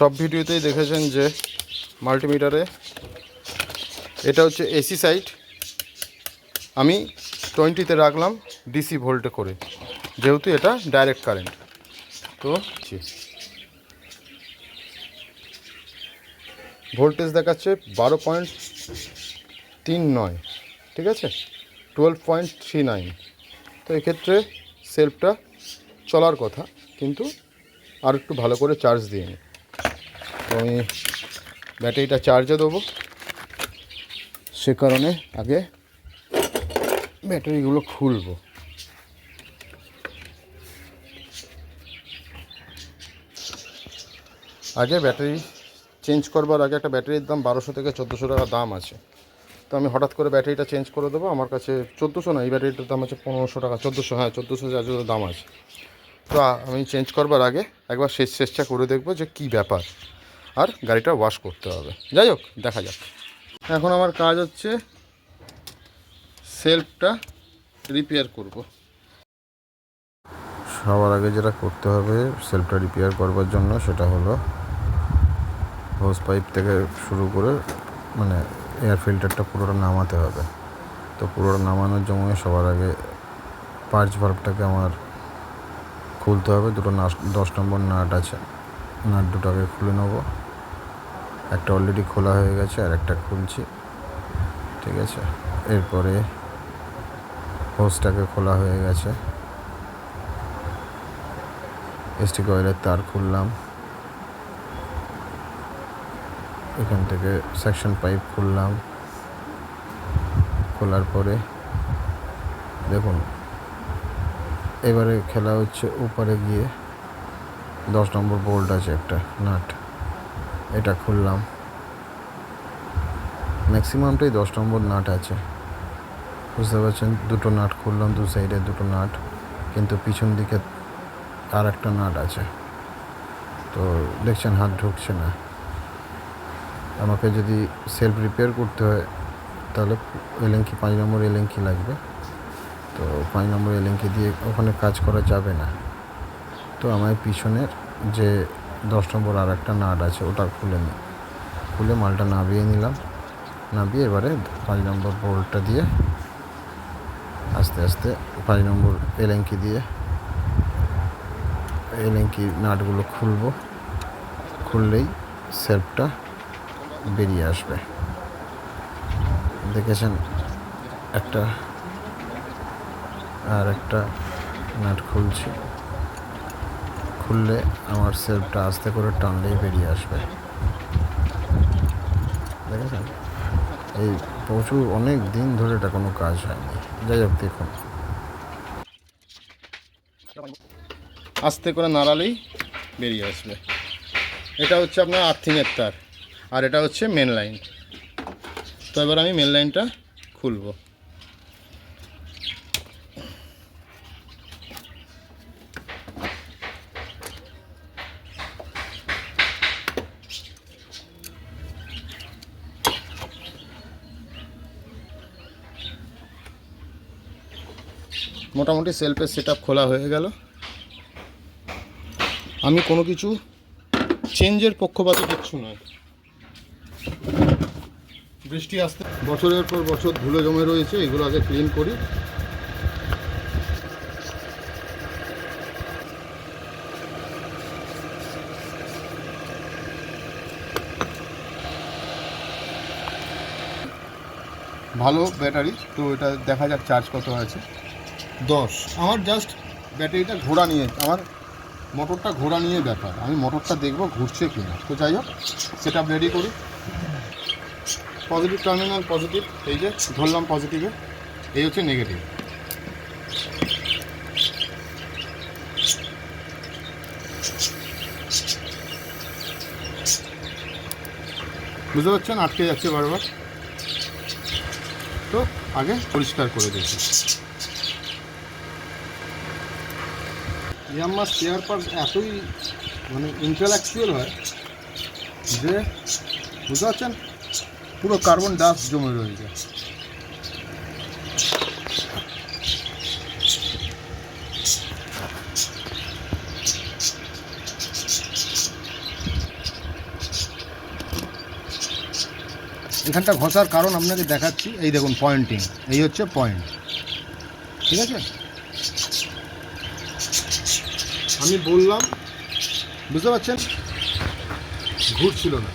সব ভিডিওতেই দেখেছেন যে মাল্টিমিটারে এটা হচ্ছে এসি সাইড, আমি 20-তে রাখলাম ডিসি ভোল্টে করে, যেহেতু এটা ডাইরেক্ট কারেন্ট। তো ভোল্টেজ দেখাচ্ছে 12.39, ঠিক আছে, 12.39। তো এক্ষেত্রে সেলফটা চলার কথা, কিন্তু আর একটু ভালো করে চার্জ দিয়ে নিই। তো আমি ব্যাটারিটা চার্জে দেবো, সে কারণে আগে ব্যাটারিগুলো খুলবো। আগে ব্যাটারি চেঞ্জ করবার আগে একটা ব্যাটারির দাম 1200 থেকে 1400 টাকা দাম আছে। তো আমি হঠাৎ করে ব্যাটারিটা চেঞ্জ করে দেবো, আমার কাছে 1400 না, এই ব্যাটারিটার দাম আছে 1500 টাকা, 1400, হ্যাঁ 1400 যা দাম আছে। তো আমি চেঞ্জ করবার আগে একবার চেষ্টা করে দেখবো যে কি ব্যাপার, আর গাড়িটা ওয়াশ করতে হবে। যাই হোক, দেখা যাক। এখন আমার কাজ হচ্ছে সেলফটা রিপেয়ার করব। সবার আগে যেটা করতে হবে সেলফটা রিপেয়ার করবার জন্য, সেটা হলো হোস পাইপ থেকে শুরু করে মানে এয়ার ফিল্টারটা পুরোটা নামাতে হবে। তো পুরোটা নামানোর জন্য সবার আগে পার্চ ভাল্বটাকে আমার খুলতে হবে। দুটো 10 নম্বর নাট আছে, নাট দুটোকে খুলে নেবো। একটা অলরেডি খোলা হয়ে গেছে, আর একটা খুলছি, ঠিক আছে। এরপরে হোসটাকে খোলা হয়ে গেছে, এসটি কয়েলের তার খুললাম, এখান থেকে সেকশন পাইপ খুললাম। খোলার পরে দেখুন এবারে খেলা হচ্ছে উপরে গিয়ে 10 নম্বর বোল্ট আছে একটা নাট, এটা খুললাম। ম্যাক্সিমামটাই 10 নম্বর নাট আছে, বুঝতে পারছেন। দুটো নাট খুললাম, দু সাইডে দুটো নাট, কিন্তু পিছন দিকে আর একটা নাট আছে। তো দেখছেন হাত ঢুকছে না। আমাকে যদি সেলফ রিপেয়ার করতে হয় তাহলে এলেঙ্কি 5 নম্বর এলেঙ্কি লাগবে। তো 5 নম্বর এলেঙ্কি দিয়ে ওখানে কাজ করা যাবে না। তো আমার পিছনের যে 10 নম্বর আর একটা নাট আছে ওটা খুলে মালটা নামিয়ে নিলাম। নামিয়ে এবারে 5 নম্বর বোল্টটা দিয়ে আস্তে আস্তে 5 নম্বর এলেঙ্কি দিয়ে এলেঙ্কি নাটগুলো খুললেই সেলফটা বেরিয়ে আসবে। দেখেছেন একটা আর একটা নাট খুললে আমার সেলফটা আস্তে করে টানলেই বেরিয়ে আসবে। দেখেছেন, এই প্রচুর অনেক দিন ধরে এটা কোনো কাজ হয়নি। যাই হোক, দেখুন আস্তে করে নাড়ালেই বেরিয়ে আসবে। এটা হচ্ছে আপনার আর্থিংয়ের তার, আর এটা হচ্ছে মেন লাইন। তো এবার আমি মেন লাইনটা খুলব। মোটামুটি সেলফের সেটআপ খোলা হয়ে গেল। আমি কোনো কিছু চেঞ্জের পক্ষপাতী কিচ্ছু নয়। বৃষ্টি আসতে বছরের পর বছর ধুলো জমে রয়েছে, এগুলো আগে ক্লিন করি। ভালো ব্যাটারি, তো এটা দেখা যাক চার্জ কত আছে। 10। আমার জাস্ট ব্যাটারিটা ঘোরা নিয়ে, আমার মোটরটা ঘোরা নিয়ে ব্যাপার। আমি মোটরটা দেখবো ঘুরছে কিনা। তো যাই হোক, সেটা রেডি করি। পজিটিভ টার্মিনাল পজিটিভ, এই যে ধরলাম পজিটিভে, এই হচ্ছে নেগেটিভ। বুঝতে পারছেন, আটকে যাচ্ছে বারবার। তো আগে পরিষ্কার করে দেখি। ইয়ামাহা স্পেয়ার পার্টস এতই মানে ইন্টেলেকচুয়াল হয় যে, বুঝতে পারছেন, পুরো কার্বন ডাস্ট জমে রয়েছে। এখানটা ঘষার কারণ আপনাকে দেখাচ্ছি। এই দেখুন পয়েন্টিং, এই হচ্ছে পয়েন্ট, ঠিক আছে। আমি বললাম, বুঝতে পারছেন, ঘুরছিল না।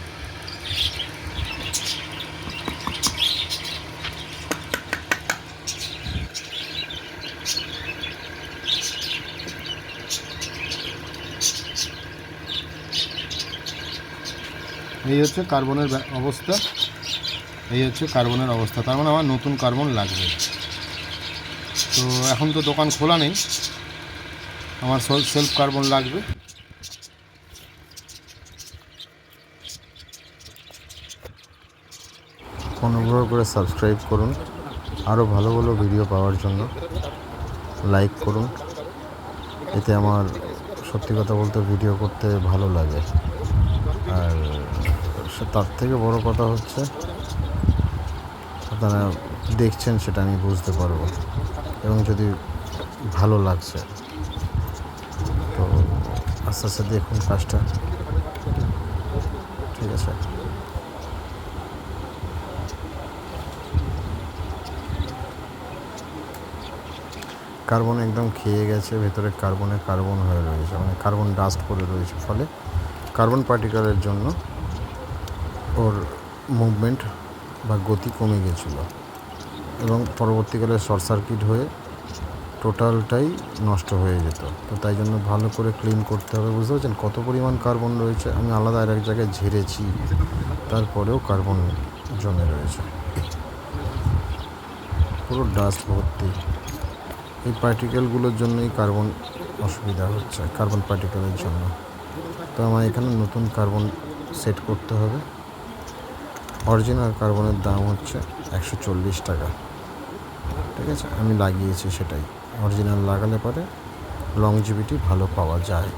এই হচ্ছে কার্বনের অবস্থা, এই হচ্ছে কার্বনের অবস্থা। তার মানে আমার নতুন কার্বন লাগবে। তো এখন তো দোকান খোলা নেই, আমার সেলফ কার্বন লাগবে। অনুগ্রহ করে সাবস্ক্রাইব করুন, আরও ভালো ভালো ভিডিও পাওয়ার জন্য লাইক করুন। এতে আমার সত্যি কথা বলতে ভিডিও করতে ভালো লাগে। আর তার থেকে বড় কথা হচ্ছে আপনারা দেখছেন সেটা আমি বুঝতে পারবো, এবং যদি ভালো লাগছে তো আস্তে আস্তে দেখুন কাজটা, ঠিক আছে। কার্বন একদম খেয়ে গেছে, ভেতরে কার্বন হয়ে রয়েছে, মানে কার্বন ডাস্ট পড়ে রয়েছে, ফলে কার্বন পার্টিকেলের জন্য ওর মুভমেন্ট বা গতি কমে গেছিলো, এবং পরবর্তীকালে শর্ট সার্কিট হয়ে টোটালটাই নষ্ট হয়ে যেত। তো তাই জন্য ভালো করে ক্লিন করতে হবে। বুঝতে পারছেন কত পরিমাণ কার্বন রয়েছে? আমি আলাদা আর এক জায়গায় ঝেড়েছি, তারপরেও কার্বন জমে রয়েছে, পুরো ডাস্ট ভর্তি। এই পার্টিকেলগুলোর জন্যই কার্বন অসুবিধা হচ্ছে, কার্বন পার্টিকেলের জন্য। তো আমার এখানে নতুন কার্বন সেট করতে হবে। অরিজিনাল কার্বনের দাম হচ্ছে 140 টাকা, ঠিক আছে। আমি লাগিয়েছি সেটাই, অরিজিনাল লাগালে পরে লংজিভিটি ভালো পাওয়া যায়।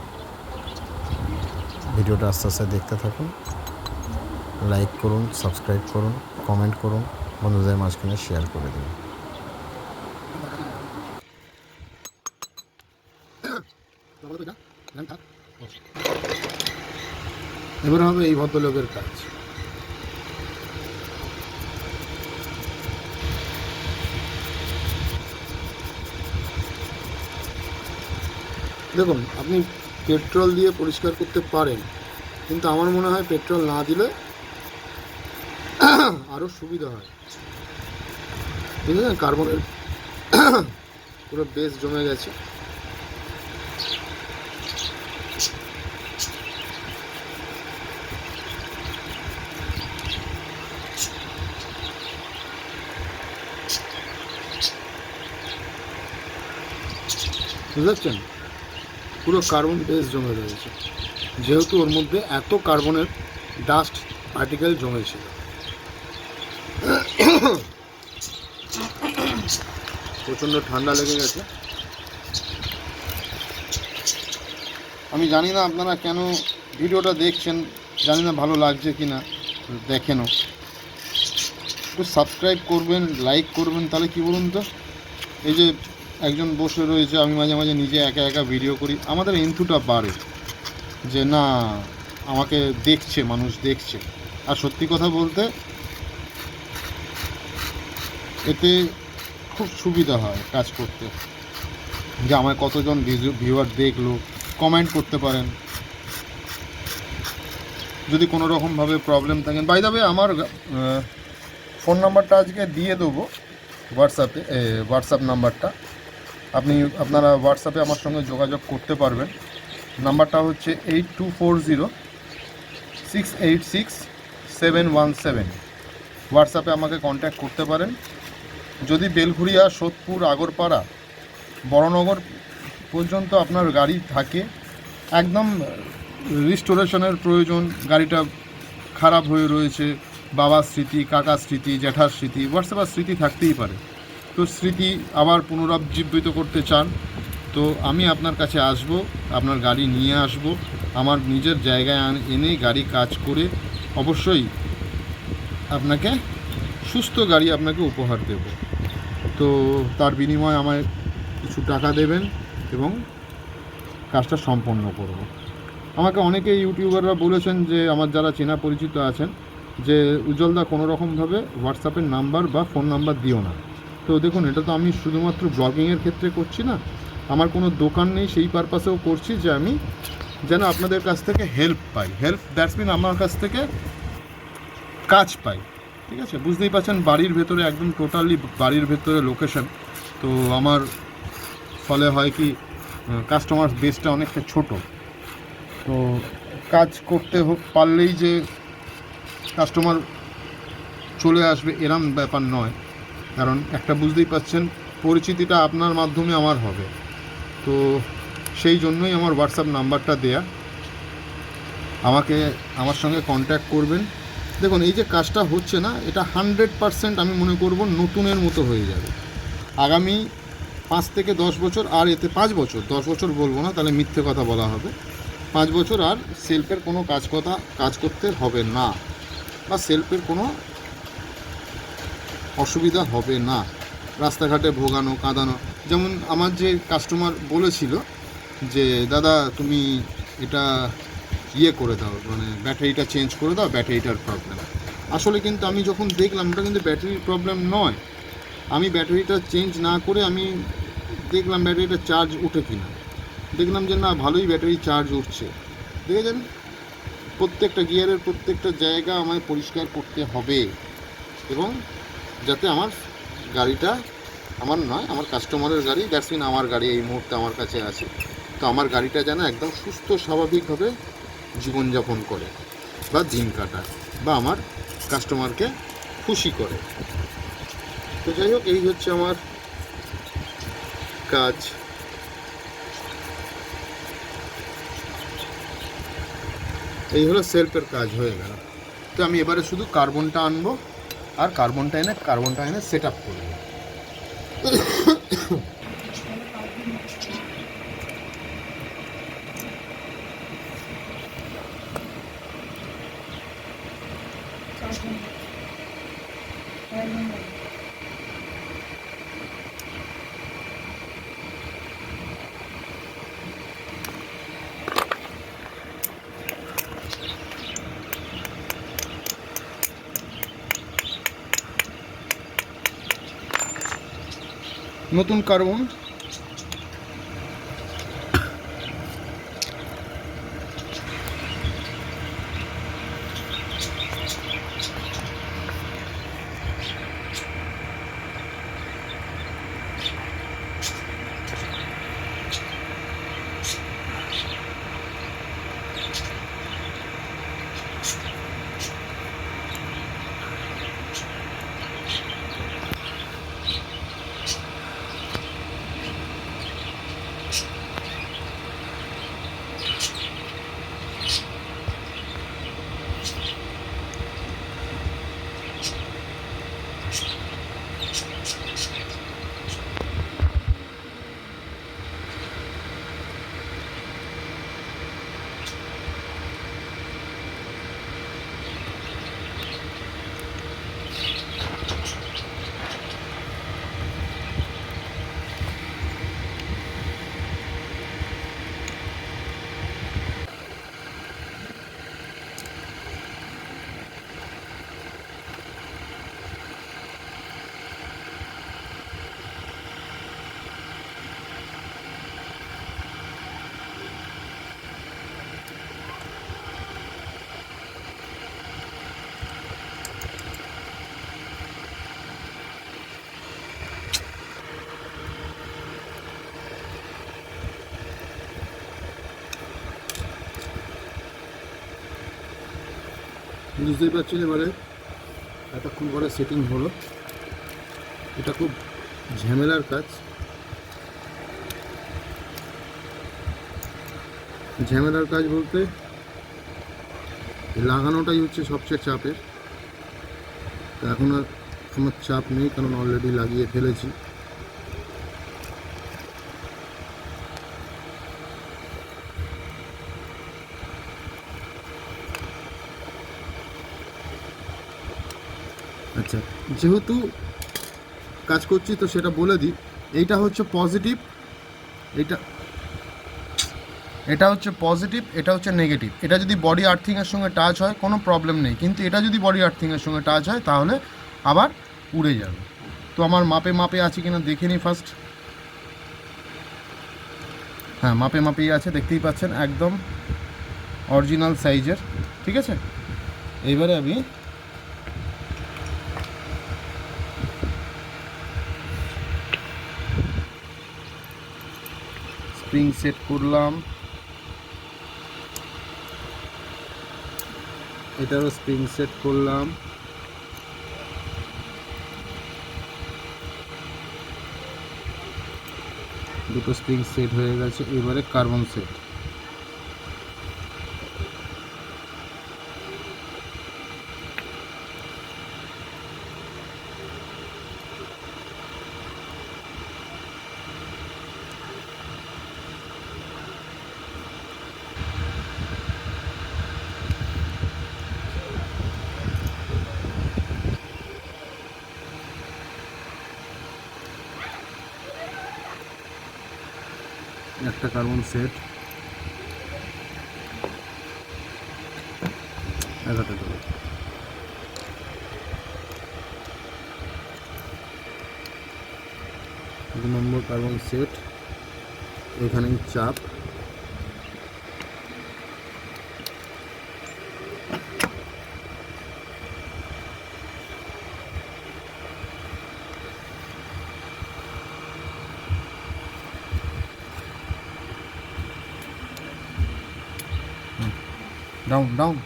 ভিডিওটা আস্তে আস্তে দেখতে থাকুন, লাইক করুন, সাবস্ক্রাইব করুন, কমেন্ট করুন, বন্ধুদের মাঝখানে শেয়ার করে দিন। এবার হবে এই ভদ্রলোকের কাজ। দেখুন, আপনি পেট্রোল দিয়ে পরিষ্কার করতে পারেন, কিন্তু আমার মনে হয় পেট্রোল না দিলে আরও সুবিধা হয়। বুঝলেন, কার্বনের পুরো বেস জমে গেছে। বুঝতে পারছেন, পুরো কার্বন বেস জমে রয়েছে, যেহেতু ওর মধ্যে এত কার্বনের ডাস্ট পার্টিকেল জমেছিল। প্রচণ্ড ঠান্ডা লেগে গেছে। আমি জানি না আপনারা কেন ভিডিওটা দেখছেন, জানি না ভালো লাগছে কি না, দেখেনও একটু সাবস্ক্রাইব করবেন, লাইক করবেন, তাহলে কি বলুন তো, এই যে একজন বসে রয়েছে, আমি মাঝে মাঝে নিজে একা একা ভিডিও করি, আমাদের ইনপুটটা বাড়ে যে না আমাকে দেখছে, মানুষ দেখছে। আর সত্যি কথা বলতে এতে খুব সুবিধা হয় কাজ করতে, যে আমার কতজন ভিউয়ার দেখলো, কমেন্ট করতে পারেন। যদি কোনো রকমভাবে প্রবলেম থাকেন, বাই দ্য ওয়ে আমার ফোন নাম্বারটা আজকে দিয়ে দেবো হোয়াটসঅ্যাপ নাম্বারটা, আপনারা হোয়াটসঅ্যাপে আমার সঙ্গে যোগাযোগ করতে পারবেন। নাম্বারটা হচ্ছে 8240-686-717। হোয়াটসঅ্যাপে আমাকে কন্ট্যাক্ট করতে পারেন। যদি বেলঘুরিয়া, সোদপুর, আগরপাড়া, বড়নগর পর্যন্ত আপনার গাড়ি থাকে, একদম রিস্টোরেশনের প্রয়োজন, গাড়িটা খারাপ হয়ে রয়েছে, বাবার স্মৃতি, কাকার স্মৃতি, জ্যাঠার স্মৃতি, হোয়াটসঅ্যাপের স্মৃতি থাকতেই পারে, তো স্মৃতি আবার পুনরুজ্জীবিত করতে চান, তো আমি আপনার কাছে আসব, আপনার গাড়ি নিয়ে আসব, আমার নিজের জায়গায় এনে গাড়ি কাজ করে অবশ্যই আপনাকে সুস্থ গাড়ি আপনাকে উপহার দেব। তো তার বিনিময়ে আমায় কিছু টাকা দেবেন এবং কাজটা সম্পন্ন করব। আমাকে অনেকে ইউটিউবাররা বলেছেন যে, আমার যারা চেনা পরিচিত আছেন যে উজ্জ্বলদা কোনো রকমভাবে হোয়াটসঅ্যাপের নাম্বার বা ফোন নাম্বার দিও না। তো দেখুন, এটা তো আমি শুধুমাত্র ব্লগিংয়ের ক্ষেত্রে করছি না, আমার কোনো দোকান নেই, সেই পারপাসেও করছি যে আমি যেন আপনাদের কাছ থেকে হেল্প পাই। হেল্প দ্যাটস মিন আমার কাছ থেকে কাজ পাই। ঠিক আছে, বুঝতেই পারছেন বাড়ির ভেতরে, একদম টোটালি বাড়ির ভেতরে লোকেশন। তো আমার ফলে হয় কি, কাস্টমার বেসটা অনেকটা ছোট। তো কাজ করতে পারলেই যে কাস্টমার চলে আসবে এরম ব্যাপার নয়, কারণ একটা বুঝতেই পারছেন পরিচিতিটা আপনার মাধ্যমে আমার হবে। তো সেই জন্যই আমার হোয়াটসঅ্যাপ নাম্বারটা দেয়া, আমার সঙ্গে কন্ট্যাক্ট করবেন। দেখুন, এই যে কাজটা হচ্ছে না, এটা 100% আমি মনে করব নতুনের মতো হয়ে যাবে আগামী 5 থেকে 10 বছর। আর এতে 5 বছর, 10 বছর বলবো না, তাহলে মিথ্যে কথা বলা হবে। 5 বছর আর সেলফের কোনো কাজ করতে হবে না, বা সেলফের কোনো অসুবিধা হবে না। রাস্তাঘাটে ভোগানো কাঁদানো, যেমন আমার যে কাস্টমার বলেছিল যে দাদা তুমি এটা করে দাও, মানে ব্যাটারিটা চেঞ্জ করে দাও, ব্যাটারিটার প্রবলেম। আসলে কিন্তু আমি যখন দেখলাম ওটা কিন্তু ব্যাটারির প্রবলেম নয়, আমি ব্যাটারিটা চেঞ্জ না করে আমি দেখলাম ব্যাটারিটা চার্জ উঠে কিনা, দেখলাম যে না, ভালোই ব্যাটারি চার্জ উঠছে। দেখেছেন, প্রত্যেকটা গিয়ারের প্রত্যেকটা জায়গা আমায় পরিষ্কার করতে হবে, এবং যাতে আমার গাড়িটা, আমার নয়, আমার কাস্টমারের গাড়ি, দ্যাটস মিন আমার গাড়ি এই মুহূর্তে আমার কাছে আছে, তো আমার গাড়িটা যেন একদম সুস্থ স্বাভাবিকভাবে জীবনযাপন করে বা দিন কাটায় বা আমার কাস্টমারকে খুশি করে। তো যাই হোক, এই হচ্ছে আমার কাজ। এই হলো সেলফের কাজ, হয়ে গেল। তো আমি এবারে শুধু কার্বনটা আনবো, আর কার্বনটা এনে সেট আপ করবো। নতুন কার্বন, বুঝতেই পারছেন। এবারে এতক্ষণ পরে সেটিং হলো, এটা খুব ঝামেলার কাজ। ঝামেলার কাজ বলতে লাগানোটাই হচ্ছে সবচেয়ে চাপের। তো এখন আর আমার চাপ নেই, কারণ অলরেডি লাগিয়ে ফেলেছি। আচ্ছা, যেহেতু কাজ করছি তো সেটা বলে দিই, এইটা হচ্ছে পজিটিভ, এটা হচ্ছে পজিটিভ, এটা হচ্ছে নেগেটিভ। এটা যদি বডি আর্থিংয়ের সঙ্গে টাচ হয় কোনো প্রবলেম নেই, কিন্তু এটা যদি বডি আর্থিংয়ের সঙ্গে টাচ হয় তাহলে আবার উড়ে যাবে। তো আমার মাপে মাপে আছে কিনা দেখে নিই ফার্স্ট। হ্যাঁ, মাপে মাপেই আছে, দেখতেই পাচ্ছেন একদম অরিজিনাল সাইজের। ঠিক আছে, এইবারে আমি স্প্রিং সেট করলাম, এটারও স্প্রিং সেট করলাম, দুটো স্প্রিং সেট হয়ে গেছে। এবারে কার্বন সেট। একটা কার্বন সেট, এগারোটা দেবো। 2 নম্বর কার্বন সেট, এখানেই চাপ। Down down.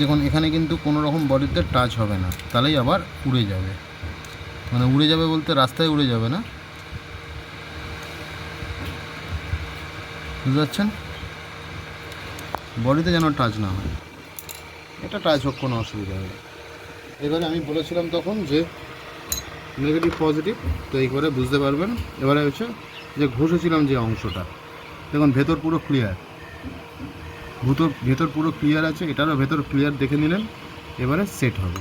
দেখুন এখানে কিন্তু কোনো রকম বডিতে টাচ হবে না, তাহলেই আবার উড়ে যাবে। মানে উড়ে যাবে বলতে রাস্তায় উড়ে যাবে না, বুঝতে পারছেন? বডিতে যেন টাচ না হয়, এটা টাচ হোক কোনো অসুবিধা হবে। এবারে আমি বলেছিলাম তখন যে নেগেটিভ পজিটিভ, তো এই করে বুঝতে পারবেন। এবারে হচ্ছে যে ঘষেছিলাম যে অংশটা, দেখুন ভেতর পুরো ক্লিয়ার, ভেতর পুরো ক্লিয়ার আছে, এটারও ভেতর ক্লিয়ার দেখে নিলেন। এবারে সেট হবে।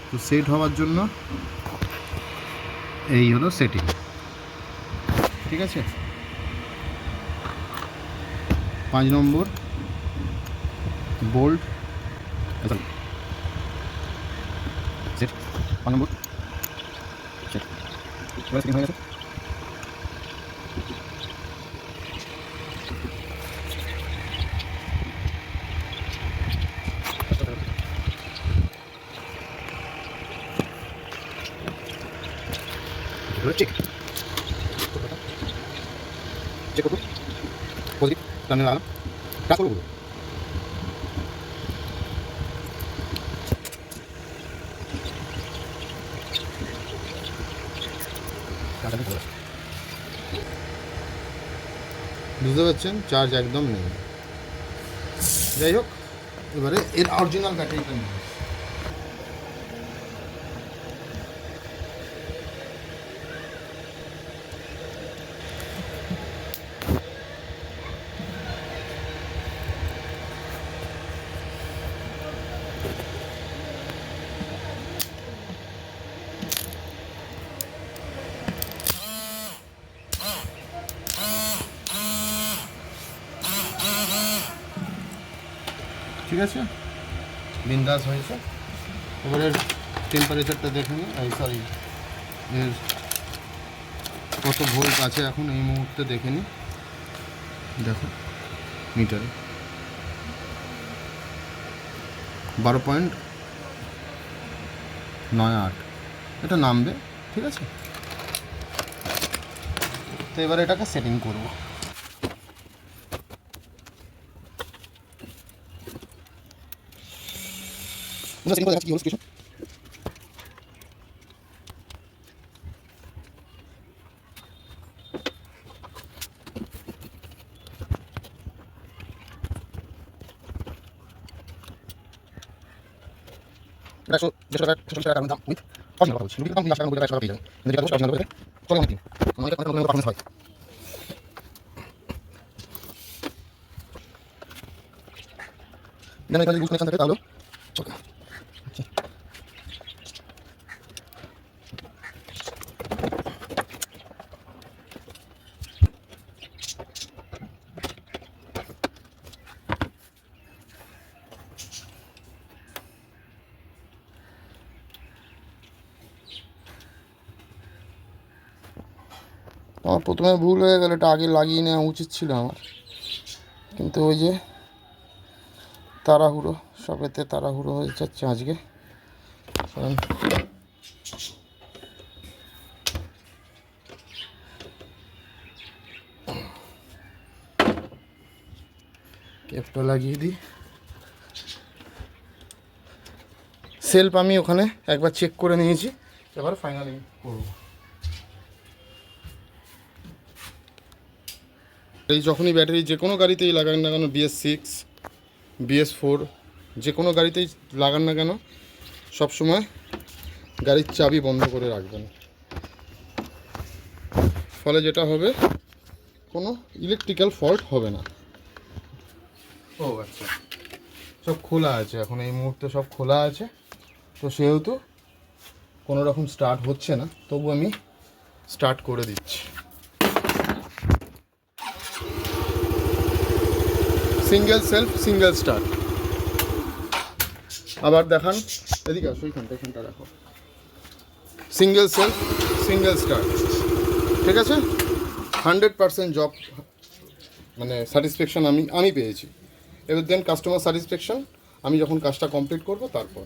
তো সেট হওয়ার জন্য এই হলো সেটিং। ঠিক আছে, 5 নম্বর বোল্ট সেট, 5 নম্বর সেট। এবারে সেটিং হয়ে গেছে। চেক চেক করবো, পজিটিভ টার্নে লাগালাম, কাজ করবো। বুঝতে পারছেন, চার্জ একদম নেই। যাই হোক, এবারে এর অরিজিনাল ব্যাটারিটা নিয়ে ঠিক আছে, বিন্দাস হয়েছে। এবারে টেম্পারেচারটা দেখে নিই, সরি এর কত ভোল্ট আছে এখন এই মুহূর্তে দেখে নিই। দেখো মিটারে 12.98, এটা নামবে। ঠিক আছে, তো এবারে এটাকে সেটিং করবো। সেটিং করে দেখাচ্ছি কি হলো সিচুয়েশন। টাকা দাম উইথ অরিজিনাল কথা বলছি রুবির দাম 2 লাখ টাকা 90 টাকা পেয়ে যাবেন কিন্তু যেটা অরিজিনাল করে চলে অনেক দিন আমাদের অনেক পারফরমেন্স হয় দেন এখানে বুক কানেকশন থাকে তাহলে চলে আমার প্রথমে ভুল হয়ে গেল, এটা আগে লাগিয়ে নেওয়া উচিত ছিল আমার, কিন্তু ওই যে তাড়াহুড়ো, সবেতে তাড়াহুড়ো হয়ে যাচ্ছে আজকে। কারণ ক্যাপটা লাগিয়ে দিই। সেলফ আমি ওখানে একবার চেক করে নিয়েছি, এবার ফাইনালি করবো। এই যখনই ব্যাটারি যে কোনো গাড়িতেই লাগান না কেন, BS6 BS4 যে কোনো গাড়িতেই লাগান না কেন, সবসময় গাড়ির চাবি বন্ধ করে রাখবেন। ফলে যেটা হবে, কোনো ইলেকট্রিক্যাল ফল্ট হবে না। ও আচ্ছা, সব খোলা আছে এখন, এই মুহূর্তে সব খোলা আছে, তো সেহেতু কোনো রকম স্টার্ট হচ্ছে না, তবু আমি স্টার্ট করে দিচ্ছি। Single self single start. আবার দেখান, এদিকে আসো, এখানটা দেখো, সিঙ্গেল সেলফ সিঙ্গেল স্টার্ট, ঠিক আছে। 100% জব মানে স্যাটিসফ্যাকশান আমি পেয়েছি। এবার দেন কাস্টমার স্যাটিসফ্যাকশান, আমি যখন কাজটা কমপ্লিট করব তারপর